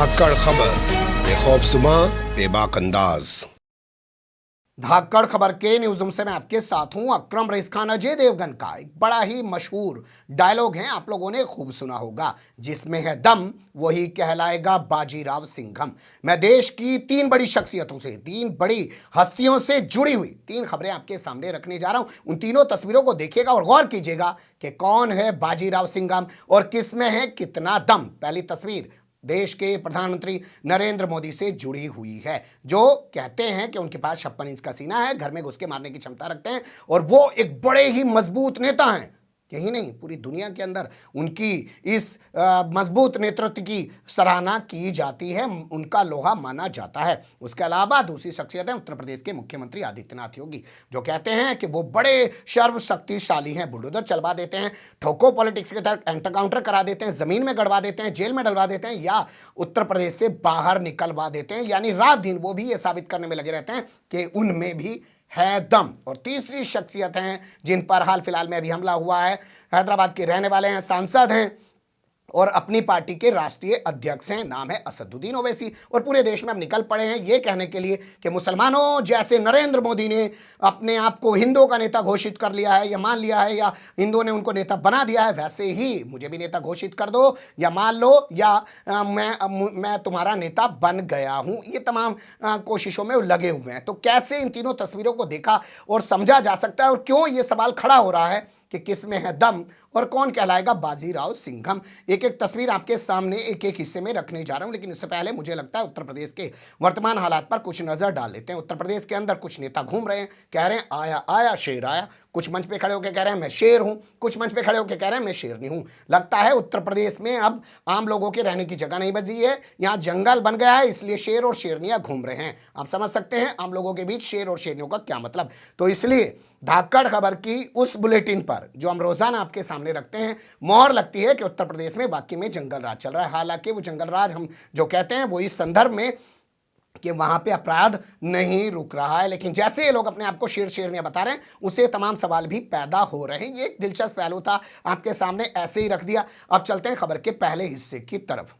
धाकड़ खबर बेखौफजुमा बेबाक अंदाज। धाकड़ खबर के न्यूज़ रूम से मैं आपके साथ हूं अकरम रईस खान। अजय देवगन का एक बड़ा ही मशहूर डायलॉग है, आप लोगों ने खूब सुना होगा, जिसमें है दम वही कहलाएगा बाजीराव सिंघम। मैं देश की तीन बड़ी शख्सियतों से, तीन बड़ी हस्तियों से जुड़ी हुई तीन खबरें आपके सामने रखने जा रहा हूं। उन तीनों तस्वीरों को देखिएगा और गौर कीजिएगा कि कौन है बाजीराव सिंघम और किसमें है कितना दम। पहली तस्वीर देश के प्रधानमंत्री नरेंद्र मोदी से जुड़ी हुई है, जो कहते हैं कि उनके पास 56 इंच का सीना है, घर में घुस के मारने की क्षमता रखते हैं और वो एक बड़े ही मजबूत नेता हैं। यही नहीं, पूरी दुनिया के अंदर उनकी इस मजबूत नेतृत्व की सराहना की जाती है, उनका लोहा माना जाता है। उसके अलावा दूसरी शख्सियत है उत्तर प्रदेश के मुख्यमंत्री आदित्यनाथ योगी, जो कहते हैं कि वो बड़े सर्वशक्तिशाली हैं, बुलडोजर चलवा देते हैं, ठोको पॉलिटिक्स के तहत एंकाउंटर करा देते हैं, जमीन में गड़वा देते हैं, जेल में डलवा देते हैं या उत्तर प्रदेश से बाहर निकलवा देते हैं। यानी रात दिन वो भी ये साबित करने में लगे रहते हैं कि उनमें भी है दम। और तीसरी शख्सियत हैं जिन पर हाल फिलहाल में अभी हमला हुआ है, हैदराबाद के रहने वाले हैं, सांसद हैं और अपनी पार्टी के राष्ट्रीय अध्यक्ष हैं, नाम है असदुद्दीन ओवैसी। और पूरे देश में अब निकल पड़े हैं ये कहने के लिए कि मुसलमानों, जैसे नरेंद्र मोदी ने अपने आप को हिंदुओं का नेता घोषित कर लिया है या मान लिया है, या हिंदुओं ने उनको नेता बना दिया है, वैसे ही मुझे भी नेता घोषित कर दो या मान लो, या मैं तुम्हारा नेता बन गया हूं। ये तमाम कोशिशों में लगे हुए हैं। तो कैसे इन तीनों तस्वीरों को देखा और समझा जा सकता है और क्यों ये सवाल खड़ा हो रहा है कि किसमें है दम और कौन कहलाएगा बाजीराव सिंघम। एक एक तस्वीर आपके सामने एक एक हिस्से में रखने जा रहा हूं, लेकिन इससे पहले मुझे लगता है उत्तर प्रदेश के वर्तमान हालात पर कुछ नजर डाल लेते हैं। उत्तर प्रदेश के अंदर कुछ नेता घूम रहे हैं, कह रहे हैं आया आया शेर आया। कुछ मंच पे खड़े होकर कह रहे हैं मैं शेर हूं, कुछ मंच पे खड़े होकर कह रहे हैं मैं शेरनी हूं। लगता है उत्तर प्रदेश में अब आम लोगों के रहने की जगह नहीं बची है, यहाँ जंगल बन गया है, इसलिए शेर और शेरनियां घूम रहे हैं। आप समझ सकते हैं आम लोगों के बीच शेर और शेरनियों का क्या मतलब। तो इसलिए धाकड़ खबर की उस बुलेटिन पर, जो हम रोजाना आपके सामने रखते हैं, मोहर लगती है कि उत्तर प्रदेश में वाकई में जंगल राज चल रहा है। हालांकि वो जंगल राज हम जो कहते हैं वो इस संदर्भ में कि वहां पे अपराध नहीं रुक रहा है, लेकिन जैसे ये लोग अपने आप को शेर शेरनियां बता रहे हैं, उससे तमाम सवाल भी पैदा हो रहे हैं। ये एक दिलचस्प पहलू था, आपके सामने ऐसे ही रख दिया। अब चलते हैं खबर के पहले हिस्से की तरफ।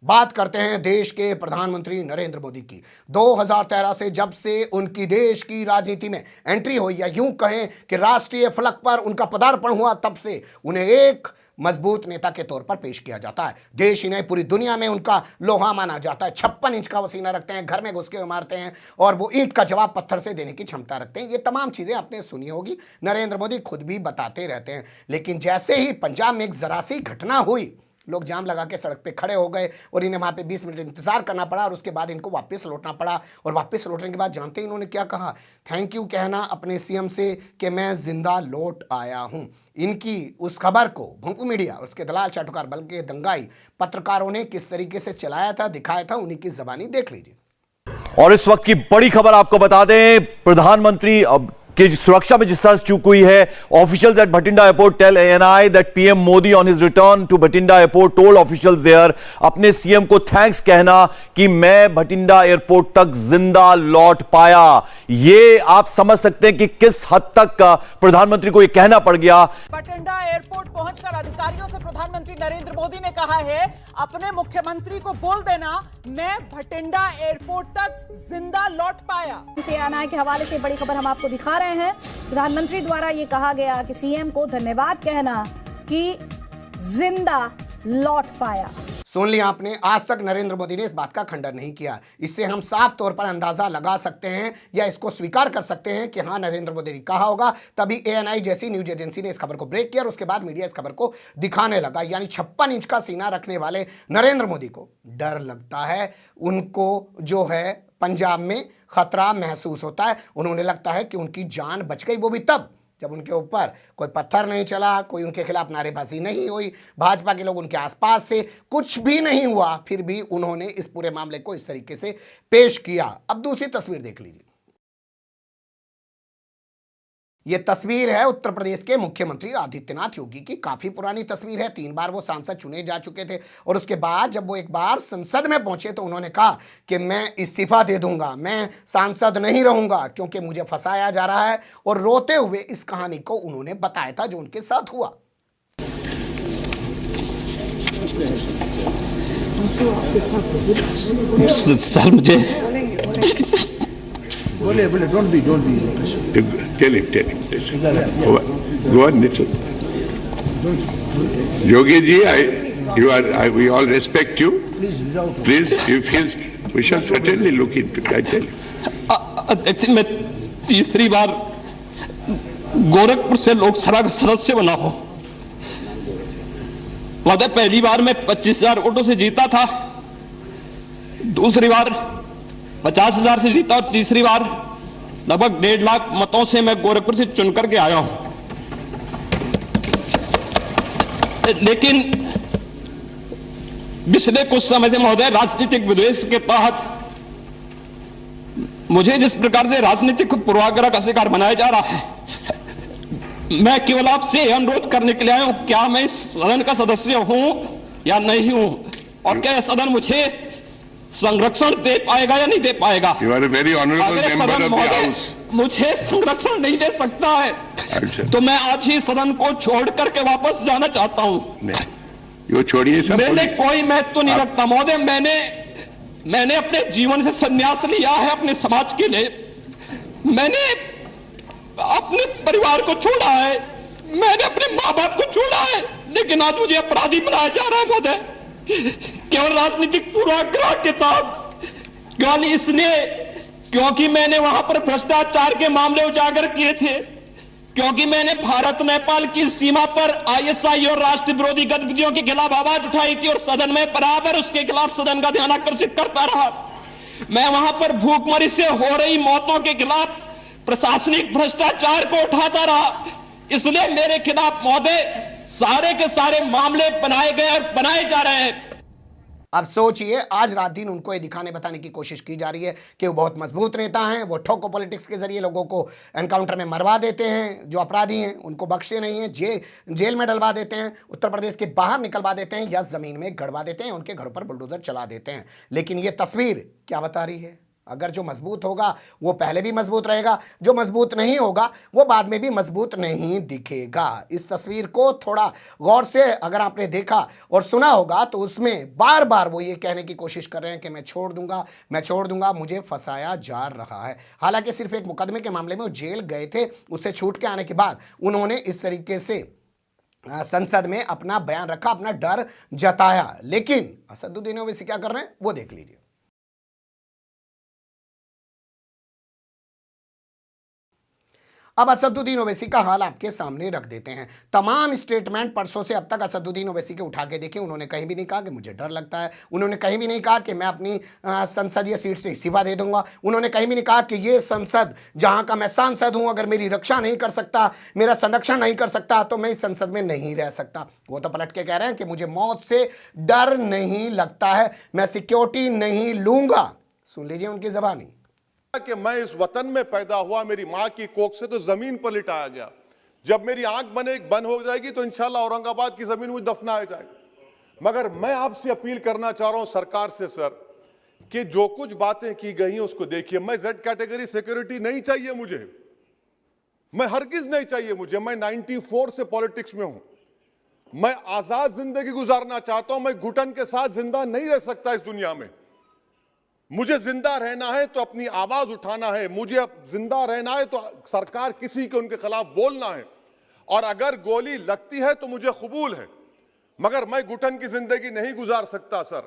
बात करते हैं देश के प्रधानमंत्री नरेंद्र मोदी की। 2013 से जब से उनकी देश की राजनीति में एंट्री हुई, या यूं कहें कि राष्ट्रीय फलक पर उनका पदार्पण हुआ, तब से उन्हें एक मजबूत नेता के तौर पर पेश किया जाता है। देश ही नहीं, पूरी दुनिया में उनका लोहा माना जाता है। 56 इंच का वो सीना रखते हैं, घर में घुस के मारते हैं और वो ईंट का जवाब पत्थर से देने की क्षमता रखते हैं। ये तमाम चीजें आपने सुनी होगी, नरेंद्र मोदी खुद भी बताते रहते हैं। लेकिन जैसे ही पंजाब में एक जरा सी घटना हुई, लोग जाम लगा के सड़क पे खड़े हो गए और इन्हें वहाँ पे 20 मिनट इंतजार करना पड़ा और उसके बाद इनको वापस लौटना पड़ा। और वापस लौटने के बाद जानते ही इन्होंने क्या कहा, थैंक यू कहना अपने सीएम से कि मैं जिंदा लौट आया हूँ। इनकी उस खबर को भोंपू मीडिया और उसके दलाल चाटुकार बल के दंगाई पत्रकारों ने किस तरीके से चलाया था, दिखाया था, उन्हीं की जबानी देख लीजिए। और इस वक्त की बड़ी खबर आपको बता दें, प्रधानमंत्री की सुरक्षा में जिस तरह चूक हुई है, officials at Bathinda airport tell ANI that PM Modi on his return to Bathinda airport told officials there, अपने सीएम को थैंक्स कहना कि मैं भटिंडा एयरपोर्ट तक जिंदा लौट पाया। ये आप समझ सकते हैं कि किस हद तक प्रधानमंत्री को यह कहना पड़ गया। भटिंडा एयरपोर्ट पहुंचकर अधिकारियों से प्रधानमंत्री नरेंद्र मोदी ने कहा है, अपने मुख्यमंत्री को बोल देना मैं भटिंडा एयरपोर्ट तक जिंदा लौट पाया। एएनआई के हवाले से बड़ी खबर हम आपको दिखा रहे हैं। प्रधानमंत्री द्वारा यह कहा गया कि सीएम को धन्यवाद कहना कि जिंदा लौट पाया। सुन लिया आपने, आज तक नरेंद्र मोदी ने इस बात का खंडन नहीं किया। इससे हम साफ तौर पर अंदाजा लगा सकते हैं या इसको स्वीकार कर सकते हैं कि हाँ, नरेंद्र मोदी ने कहा होगा, तभी एएनआई जैसी न्यूज एजेंसी ने इस खबर को ब्रेक किया और उसके बाद मीडिया इस खबर को दिखाने लगा। यानी 56 इंच का सीना रखने वाले नरेंद्र मोदी को डर लगता है, उनको जो है पंजाब में खतरा महसूस होता है। उन्होंने लगता है कि उनकी जान बच गई, वो भी तब जब उनके ऊपर कोई पत्थर नहीं चला, कोई उनके खिलाफ नारेबाजी नहीं हुई, भाजपा के लोग उनके आसपास थे, कुछ भी नहीं हुआ, फिर भी उन्होंने इस पूरे मामले को इस तरीके से पेश किया। अब दूसरी तस्वीर देख लीजिए। ये तस्वीर है उत्तर प्रदेश के मुख्यमंत्री आदित्यनाथ योगी की। काफी पुरानी तस्वीर है, 3 बार वो सांसद चुने जा चुके थे और उसके बाद जब वो एक बार संसद में पहुंचे तो उन्होंने कहा कि मैं इस्तीफा दे दूंगा, मैं सांसद नहीं रहूंगा क्योंकि मुझे फंसाया जा रहा है। और रोते हुए इस कहानी को उन्होंने बताया था जो उनके साथ हुआ। सर मुझे बोले don't be tell him go on Nitin Yogi ji we all respect you. Please, you feel we shall certainly look into it. I tell you. अध्यक्ष मैं तीसरी बार गोरखपुर से लोकसभा का सदस्य बना हूं। महोदय पहली बार मैं 25,000 वोटों से जीता था, दूसरी बार 50,000 से जीता और तीसरी बार लगभग 1.5 लाख मतों से मैं गोरखपुर से चुनकर के आया हूं। लेकिन पिछले कुछ समय से महोदय राजनीतिक विद्वेष के तहत मुझे जिस प्रकार से राजनीतिक पूर्वाग्रह का शिकार बनाया जा रहा है, मैं केवल आपसे अनुरोध करने के लिए आया हूं, क्या मैं इस सदन का सदस्य हूं या नहीं हूं, और क्या यह सदन मुझे संरक्षण दे पाएगा या नहीं दे पाएगा। You are a very honorable member of the House. मुझे संरक्षण नहीं दे सकता है तो मैं आज ही सदन को छोड़ करके वापस जाना चाहता हूं। ये छोड़िए सब। मैंने कोई महत्व नहीं रखता महोदय, मैंने अपने जीवन से संन्यास लिया है अपने समाज के लिए, मैंने अपने परिवार को छोड़ा है, मैंने अपने माँ बाप को छोड़ा है, लेकिन आज मुझे अपराधी बनाया जा रहा है महोदय केवल राजनीतिक पूर्वाग्रह के तहत। केवल इसलिए क्योंकि मैंने वहां पर भ्रष्टाचार के मामले उजागर किए थे, क्योंकि मैंने भारत नेपाल की सीमा पर आईएसआई और राष्ट्र विरोधी गतिविधियों के खिलाफ आवाज उठाई थी और सदन में बराबर उसके खिलाफ सदन का ध्यान आकर्षित करता रहा। मैं वहां पर भूखमरी से हो रही मौतों के खिलाफ प्रशासनिक भ्रष्टाचार को उठाता रहा, इसलिए मेरे खिलाफ महोदय सारे के सारे मामले बनाए गए और बनाए जा रहे हैं। अब सोचिए, आज रात दिन उनको ये दिखाने बताने की कोशिश की जा रही है कि वो बहुत मजबूत नेता हैं, वो ठोको पॉलिटिक्स के जरिए लोगों को एनकाउंटर में मरवा देते हैं, जो अपराधी हैं उनको बख्शे नहीं हैं, जेल में डलवा देते हैं, उत्तर प्रदेश के बाहर निकलवा देते हैं या जमीन में गड़वा देते हैं, उनके घरों पर बुलडोजर चला देते हैं। लेकिन ये तस्वीर क्या बता रही है? अगर जो मजबूत होगा वो पहले भी मजबूत रहेगा, जो मजबूत नहीं होगा वो बाद में भी मजबूत नहीं दिखेगा। इस तस्वीर को थोड़ा गौर से अगर आपने देखा और सुना होगा तो उसमें बार बार वो ये कहने की कोशिश कर रहे हैं कि मैं छोड़ दूंगा, मुझे फंसाया जा रहा है। हालांकि सिर्फ एक मुकदमे के मामले में वो जेल गए थे, उससे छूट के आने के बाद उन्होंने इस तरीके से संसद में अपना बयान रखा, अपना डर जताया। लेकिन असदुद्दीन ओवैसी क्या कर रहे हैं वो देख लीजिए। अब असदुद्दीन ओवैसी का हाल आपके सामने रख देते हैं। तमाम स्टेटमेंट परसों से अब तक असदुद्दीन ओवैसी के उठा के देखें, उन्होंने कहीं भी नहीं कहा कि मुझे डर लगता है, उन्होंने कहीं भी नहीं कहा कि मैं अपनी संसदीय सीट से इस्तीफा दे दूंगा, उन्होंने कहीं भी नहीं कहा कि ये संसद जहां का मैं सांसद हूं अगर मेरी रक्षा नहीं कर सकता, मेरा संरक्षण नहीं कर सकता तो मैं इस संसद में नहीं रह सकता। वो तो पलट के कह रहे हैं कि मुझे मौत से डर नहीं लगता है, मैं सिक्योरिटी नहीं लूंगा। सुन लीजिए उनकी ज़बानी कि मैं इस वतन में पैदा हुआ, मेरी मां की कोख से तो जमीन पर लिटाया गया, जब मेरी आंख बंद हो जाएगी तो इंशाल्लाह औरंगाबाद की जमीन मुझे दफनाया जाएगा। मगर मैं आपसे अपील करना चाह रहा हूं सरकार से सर, कि जो कुछ बातें की गई हैं उसको देखिए। मैं जेड कैटेगरी सिक्योरिटी नहीं चाहिए मुझे, मैं हरगिज नहीं चाहिए मुझे। मैं 94 से पॉलिटिक्स में हूं, मैं आजाद जिंदगी गुजारना चाहता हूं। मैं घुटन के साथ जिंदा नहीं रह सकता इस दुनिया में। मुझे जिंदा रहना है तो अपनी आवाज उठाना है, मुझे अब जिंदा रहना है तो सरकार किसी के उनके खिलाफ बोलना है, और अगर गोली लगती है तो मुझे कबूल है, मगर मैं घुटन की जिंदगी नहीं गुजार सकता सर।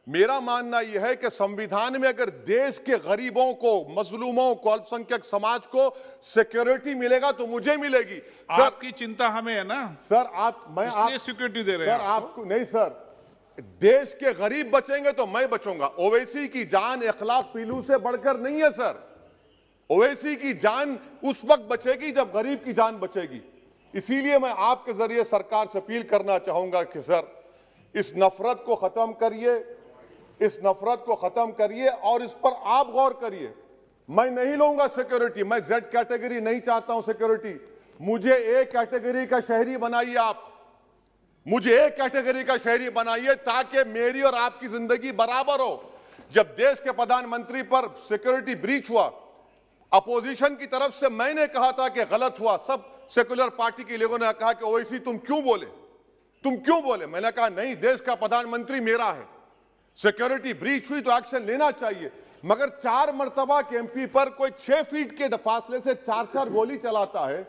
मेरा मानना यह है कि संविधान में अगर देश के गरीबों को, मजलूमों को, अल्पसंख्यक समाज को सिक्योरिटी मिलेगा तो मुझे मिलेगी। सर आपकी चिंता हमें है ना सर, मैं सिक्योरिटी दे रहे हैं सर आपको नहीं सर, देश के गरीब बचेंगे तो मैं बचूंगा। ओवैसी की जान इखलाक पीलू से बढ़कर नहीं है सर। ओवैसी की जान उस वक्त बचेगी जब गरीब की जान बचेगी। इसीलिए मैं आपके जरिए सरकार से अपील करना चाहूंगा कि सर इस नफरत को खत्म करिए, इस नफरत को खत्म करिए और इस पर आप गौर करिए। मैं नहीं लूंगा सिक्योरिटी, मैं जेड कैटेगरी नहीं चाहता हूं सिक्योरिटी। मुझे ए कैटेगरी का शहरी बनाइए आप, मुझे एक कैटेगरी का शहरी बनाइए ताकि मेरी और आपकी जिंदगी बराबर हो। जब देश के प्रधानमंत्री पर सिक्योरिटी ब्रीच हुआ, अपोजिशन की तरफ से मैंने कहा था कि गलत हुआ, सब सेकुलर पार्टी के लोगों ने कहा कि ओवैसी तुम क्यों बोले, तुम क्यों बोले? मैंने कहा नहीं, देश का प्रधानमंत्री मेरा है, सिक्योरिटी ब्रीच हुई तो एक्शन लेना चाहिए, मगर 4 मर्तबा के एमपी पर कोई 6 फीट के फासले से 4-4 गोली चलाता है।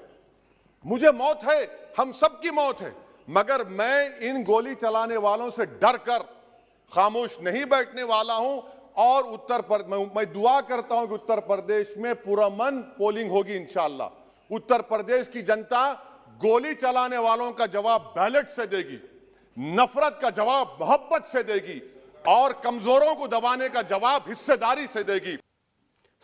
मुझे मौत है, हम सबकी मौत है, मगर मैं इन गोली चलाने वालों से डर कर खामोश नहीं बैठने वाला हूं। और मैं दुआ करता हूं कि उत्तर प्रदेश में पुरअमन पोलिंग होगी इंशाअल्लाह। उत्तर प्रदेश की जनता गोली चलाने वालों का जवाब बैलेट से देगी, नफरत का जवाब मोहब्बत से देगी, और कमजोरों को दबाने का जवाब हिस्सेदारी से देगी।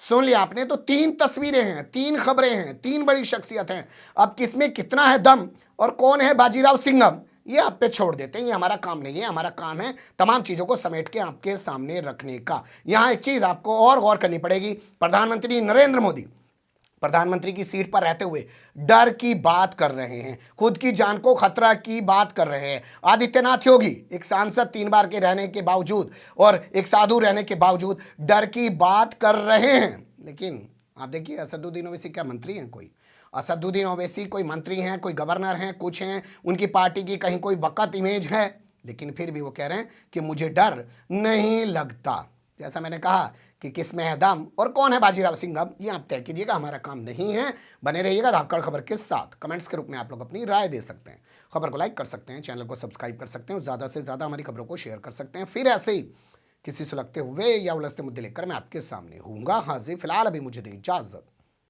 सुन लिया आपने, तो 3 तस्वीरें हैं, 3 खबरें हैं, 3 बड़ी शख्सियत हैं। अब किसमें कितना है दम और कौन है बाजीराव सिंघम, ये आप पे छोड़ देते हैं। ये हमारा काम नहीं है, हमारा काम है तमाम चीज़ों को समेट के आपके सामने रखने का। यहाँ एक चीज़ आपको और गौर करनी पड़ेगी, प्रधानमंत्री नरेंद्र मोदी प्रधानमंत्री की सीट पर रहते हुए डर की बात कर रहे हैं, खुद की जान को खतरा की बात कर रहे हैं। आदित्यनाथ योगी एक सांसद 3 बार के रहने के बावजूद और एक साधु रहने के बावजूद डर की बात कर रहे हैं। लेकिन आप देखिए, असदुद्दीन ओवैसी क्या मंत्री हैं? कोई असदुद्दीन ओवैसी कोई मंत्री हैं, कोई गवर्नर हैं, कुछ हैं, उनकी पार्टी की कहीं कोई वक़्त इमेज है, लेकिन फिर भी वो कह रहे हैं कि मुझे डर नहीं लगता। जैसा मैंने कहा कि किस में है दम और कौन है बाजीराव सिंघम, ये आप तय कीजिएगा, हमारा काम नहीं है। बने रहिएगा धाकड़ खबर के साथ। कमेंट्स के रूप में आप लोग अपनी राय दे सकते हैं, खबर को लाइक कर सकते हैं, चैनल को सब्सक्राइब कर सकते हैं, ज़्यादा से ज़्यादा हमारी खबरों को शेयर कर सकते हैं। फिर ऐसे ही किसी सुलगते हुए या उलझते मुद्दे लेकर मैं आपके सामने होऊंगा हाजिर। फिलहाल अभी मुझे दें इजाज़त।